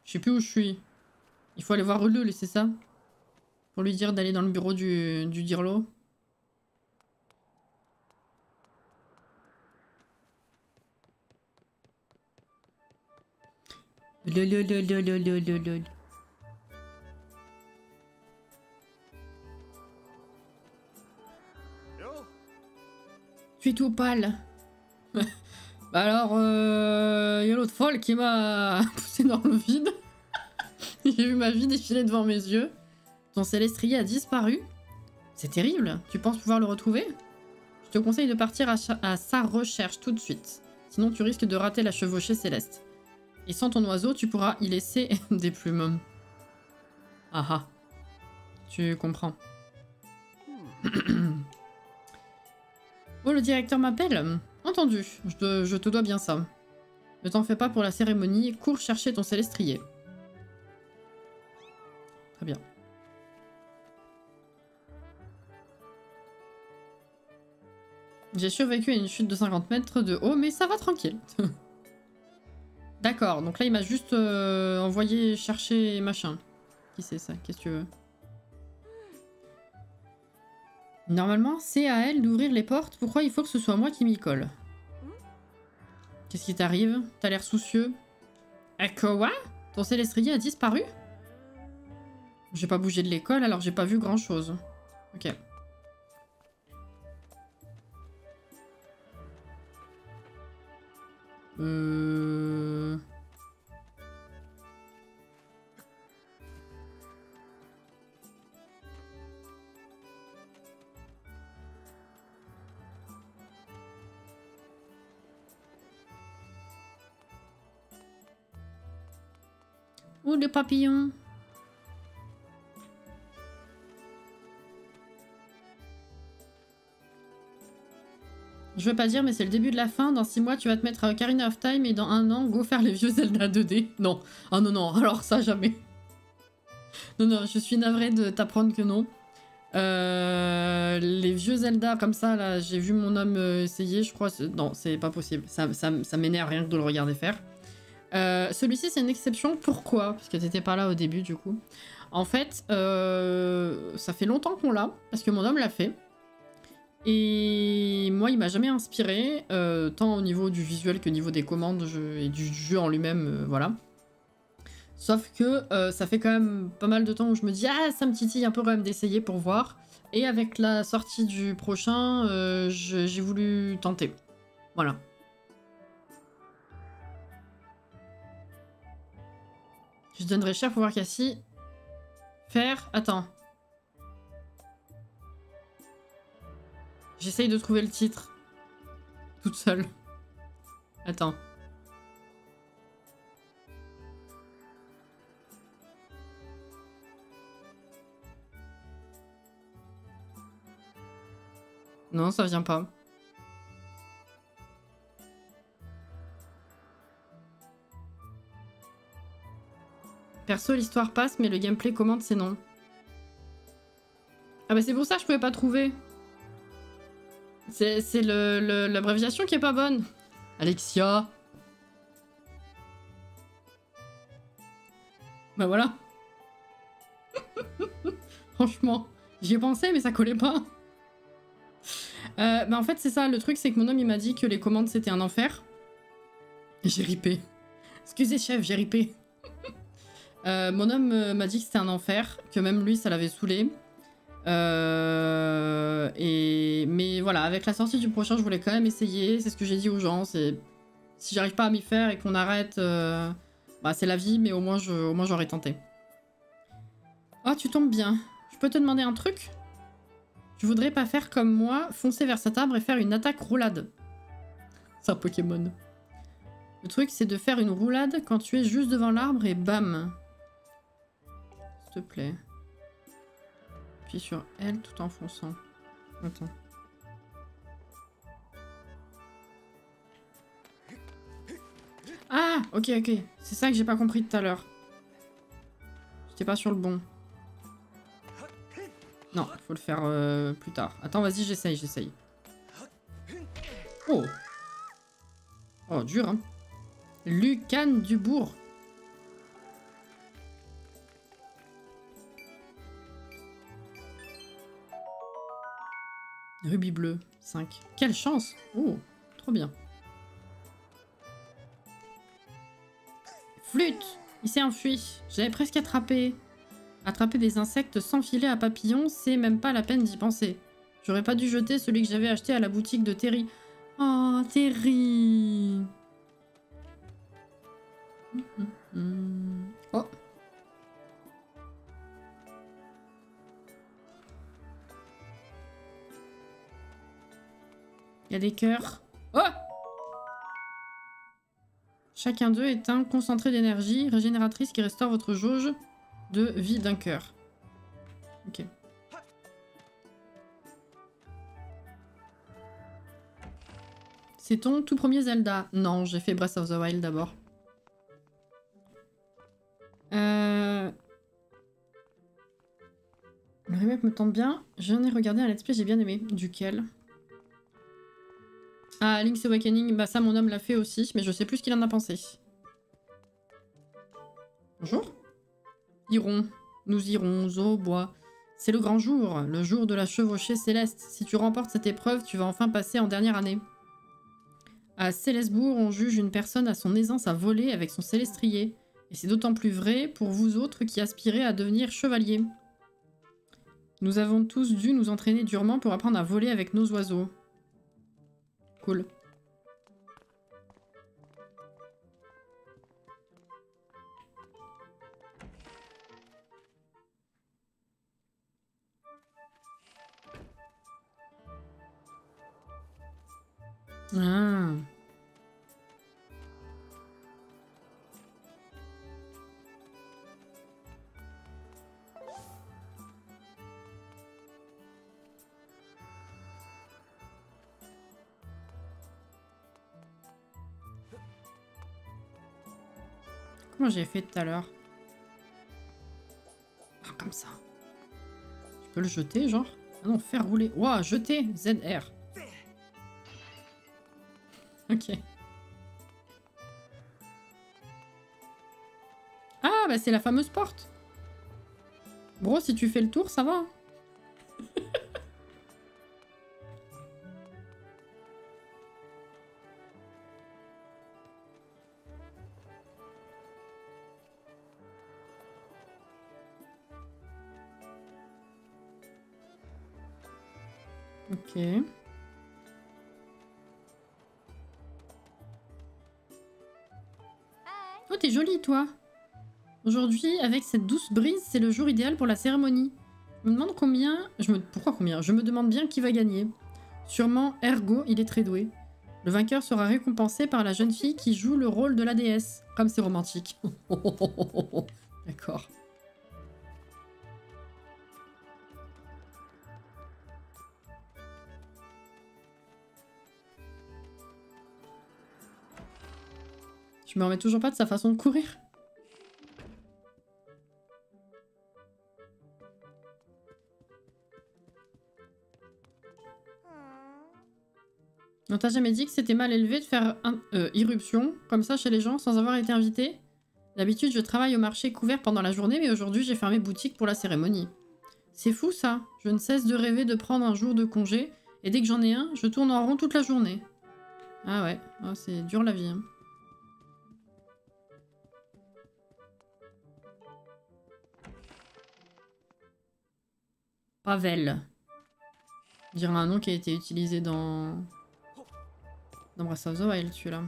Je sais plus où je suis. Il faut aller voir Ulul, c'est ça? Pour lui dire d'aller dans le bureau du Dirlo. Lol. Je suis tout pâle. Bah alors, y a l'autre folle qui m'a poussé dans le vide. J'ai vu ma vie défiler devant mes yeux. Ton célestrier a disparu. C'est terrible. Tu penses pouvoir le retrouver? Je te conseille de partir à sa recherche tout de suite. Sinon, tu risques de rater la chevauchée céleste. Et sans ton oiseau, tu pourras y laisser des plumes. Ah ah. Tu comprends. Oh, le directeur m'appelle. Entendu. Je te dois bien ça. Ne t'en fais pas pour la cérémonie. Cours chercher ton célestrier. Très bien. J'ai survécu à une chute de 50 mètres de haut, mais ça va tranquille. D'accord, donc là il m'a juste envoyé chercher machin. Qui c'est ça? Qu'est-ce que tu veux? Normalement, c'est à elle d'ouvrir les portes. Pourquoi il faut que ce soit moi qui m'y colle? Qu'est-ce qui t'arrive? T'as l'air soucieux. Quoi? Ton célestrier a disparu? J'ai pas bougé de l'école, alors j'ai pas vu grand-chose. Ok. Où le papillon? Je veux pas dire, mais c'est le début de la fin. Dans 6 mois, tu vas te mettre à Ocarina of Time et dans 1 an, go faire les vieux Zelda 2D. Non. Ah non, non, alors ça, jamais. Non, non, je suis navrée de t'apprendre que non. Les vieux Zelda comme ça, là, j'ai vu mon homme essayer, je crois. Non, c'est pas possible. Ça m'énerve rien que de le regarder faire. Celui-ci, c'est une exception. Pourquoi? Parce que t'étais pas là au début, du coup. En fait, ça fait longtemps qu'on l'a, parce que mon homme l'a fait. Et moi, il m'a jamais inspiré, tant au niveau du visuel que au niveau des commandes et du jeu en lui-même, voilà. Sauf que ça fait quand même pas mal de temps où je me dis « Ah, ça me titille un peu quand même d'essayer pour voir ». Et avec la sortie du prochain, j'ai voulu tenter. Voilà. Je donnerais cher pour voir Cassie faire... Attends. J'essaye de trouver le titre. Toute seule. Attends. Non, ça vient pas. Perso, l'histoire passe, mais le gameplay commande, c'est non. Ah bah c'est pour ça que je pouvais pas trouver. C'est l'abréviation qui est pas bonne. Alexia. Bah voilà. Franchement, j'y ai pensé, mais ça collait pas. Bah en fait, c'est ça. Le truc, c'est que mon homme, il m'a dit que les commandes, c'était un enfer. J'ai ripé. Excusez, chef, j'ai ripé. Mon homme m'a dit que c'était un enfer, que même lui, ça l'avait saoulé. Mais voilà, avec la sortie du prochain, je voulais quand même essayer. C'est ce que j'ai dit aux gens. C'est si j'arrive pas à m'y faire et qu'on arrête, bah c'est la vie, mais au moins j'aurais tenté. Oh, tu tombes bien. Je peux te demander un truc? Je voudrais pas faire comme moi, foncer vers cet arbre et faire une attaque roulade. C'est un Pokémon. Le truc, c'est de faire une roulade quand tu es juste devant l'arbre et bam. S'il te plaît. Appuie sur L tout en fonçant. Attends. Ah, ok, ok. C'est ça que j'ai pas compris tout à l'heure. J'étais pas sur le bon. Non, faut le faire plus tard. Attends, vas-y, j'essaye. Oh. Oh, dur, hein. Lucan Dubourg. Rubis bleu, 5. Quelle chance! Oh, trop bien. Flûte! Il s'est enfui. J'avais presque attrapé. Attraper des insectes sans filet à papillon, c'est même pas la peine d'y penser. J'aurais pas dû jeter celui que j'avais acheté à la boutique de Terry. Oh, Terry. Oh. Il y a des cœurs. Oh! Chacun d'eux est un concentré d'énergie régénératrice qui restaure votre jauge de vie d'un cœur. Ok. C'est ton tout premier Zelda? Non, j'ai fait Breath of the Wild d'abord. Le remake me tente bien. J'en ai regardé un let's play, j'ai bien aimé. Duquel? Ah, Link's Awakening, bah ça mon homme l'a fait aussi, mais je sais plus ce qu'il en a pensé. Bonjour. Nous irons au bois. C'est le grand jour, le jour de la chevauchée céleste. Si tu remportes cette épreuve, tu vas enfin passer en dernière année. À Célesbourg, on juge une personne à son aisance à voler avec son célestrier. Et c'est d'autant plus vrai pour vous autres qui aspirez à devenir chevalier. Nous avons tous dû nous entraîner durement pour apprendre à voler avec nos oiseaux. Cool. Ah. Comment j'ai fait tout à l'heure? Ah, comme ça. Tu peux le jeter, genre? Ah non, faire rouler. Ouah, jeter! ZR. Ok. Ah, bah c'est la fameuse porte. Bro, si tu fais le tour, ça va. Ok. Oh, t'es jolie, toi. Aujourd'hui, avec cette douce brise, c'est le jour idéal pour la cérémonie. Je me demande combien... Pourquoi combien? Je me demande bien qui va gagner. Sûrement Ergo, il est très doué. Le vainqueur sera récompensé par la jeune fille qui joue le rôle de la déesse. Comme c'est romantique. D'accord. Je me remets toujours pas de sa façon de courir. On t'a jamais dit que c'était mal élevé de faire irruption, comme ça, chez les gens, sans avoir été invité? D'habitude, je travaille au marché couvert pendant la journée, mais aujourd'hui, j'ai fermé boutique pour la cérémonie. C'est fou, ça. Je ne cesse de rêver de prendre un jour de congé, et dès que j'en ai un, je tourne en rond toute la journée. Ah ouais, oh, c'est dur la vie. Hein. Pavel. Dire un nom qui a été utilisé dans Breath of the Wild, celui-là.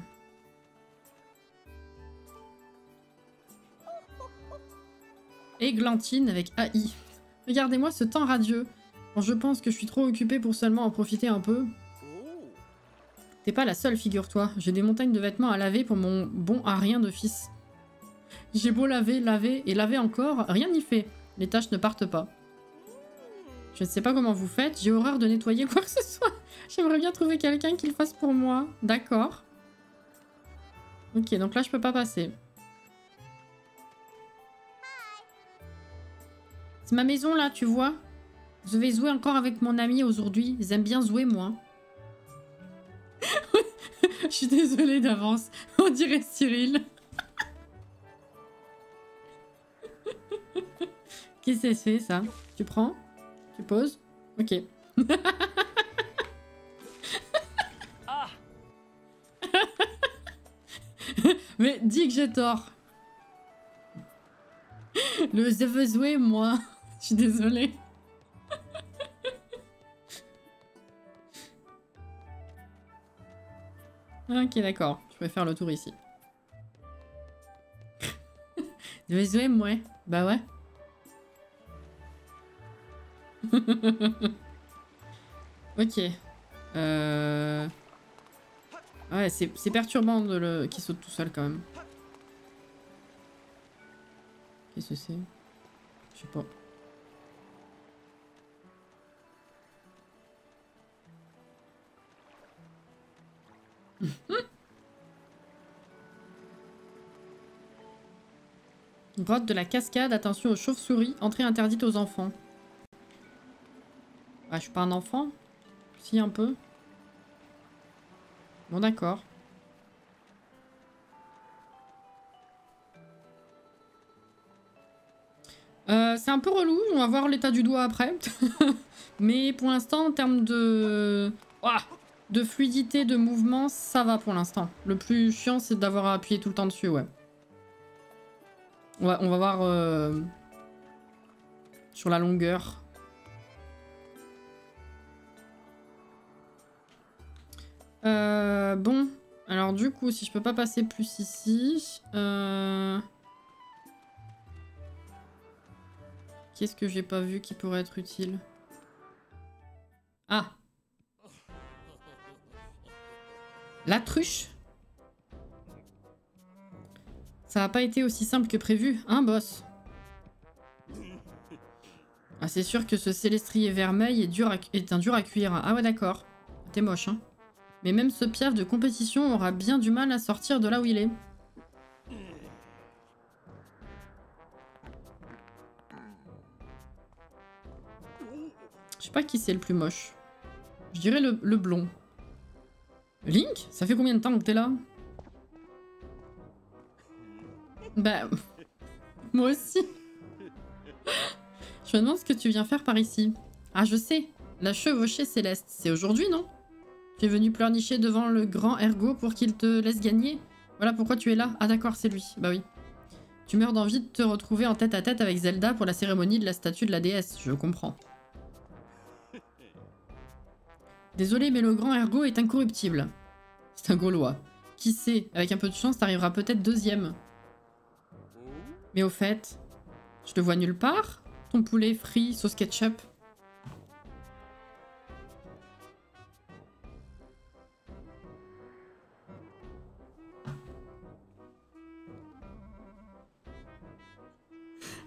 Églantine avec AI. Regardez-moi ce temps radieux. Quand je pense que je suis trop occupée pour seulement en profiter un peu. T'es pas la seule, figure-toi. J'ai des montagnes de vêtements à laver pour mon bon à rien de fils. J'ai beau laver, laver et laver encore, rien n'y fait. Les tâches ne partent pas. Je ne sais pas comment vous faites, j'ai horreur de nettoyer quoi que ce soit. J'aimerais bien trouver quelqu'un qui le fasse pour moi. D'accord. Ok, donc là je peux pas passer. C'est ma maison là, tu vois. Je vais jouer encore avec mon ami aujourd'hui. Ils aiment bien jouer, moi. Je suis désolée d'avance. On dirait Cyril. Qu'est-ce que c'est ça? Tu prends? Tu poses? Ok. Mais dis que j'ai tort. Le je veux jouer, moi. Je suis désolée. Ok, d'accord. Je vais faire le tour ici. Deuxième, ouais. Bah ouais. Ok. Ouais, c'est perturbant de le... qu'il saute tout seul quand même. Qu'est-ce que c'est? Je sais pas. Grotte de la cascade, attention aux chauves-souris, entrée interdite aux enfants. Ah, je suis pas un enfant? Si, un peu. Bon, d'accord. C'est un peu relou, on va voir l'état du doigt après. Mais pour l'instant, en termes de... Ouah, de fluidité, de mouvement, ça va pour l'instant. Le plus chiant, c'est d'avoir à appuyer tout le temps dessus, ouais. Ouais, on va voir sur la longueur. Bon, alors du coup, si je peux pas passer plus ici... Qu'est-ce que j'ai pas vu qui pourrait être utile? Ah! La truche? Ça n'a pas été aussi simple que prévu, hein, boss? Ah, c'est sûr que ce célestrier vermeil est un dur à cuire. Ah ouais, d'accord. T'es moche, hein. Mais même ce piaf de compétition aura bien du mal à sortir de là où il est. Je sais pas qui c'est le plus moche. Je dirais le blond. Link? Ça fait combien de temps que t'es là? Bah... Moi aussi. Je me demande ce que tu viens faire par ici. Ah, je sais. La chevauchée céleste. C'est aujourd'hui, non? Tu es venu pleurnicher devant le grand ergot pour qu'il te laisse gagner? Voilà pourquoi tu es là. Ah d'accord, c'est lui. Bah oui. Tu meurs d'envie de te retrouver en tête à tête avec Zelda pour la cérémonie de la statue de la déesse. Je comprends. Désolé, mais le grand ergot est incorruptible. C'est un Gaulois. Qui sait, avec un peu de chance, t'arriveras peut-être deuxième. Mais au fait, je te vois nulle part? Ton poulet frit sauce ketchup.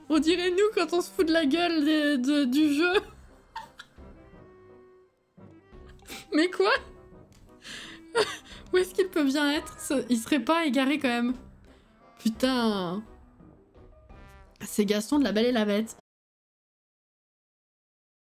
On dirait nous quand on se fout de la gueule du jeu. Mais quoi? Où est-ce qu'il peut bien être? Il serait pas égaré quand même. Putain. C'est Gaston de La Belle et la Bête.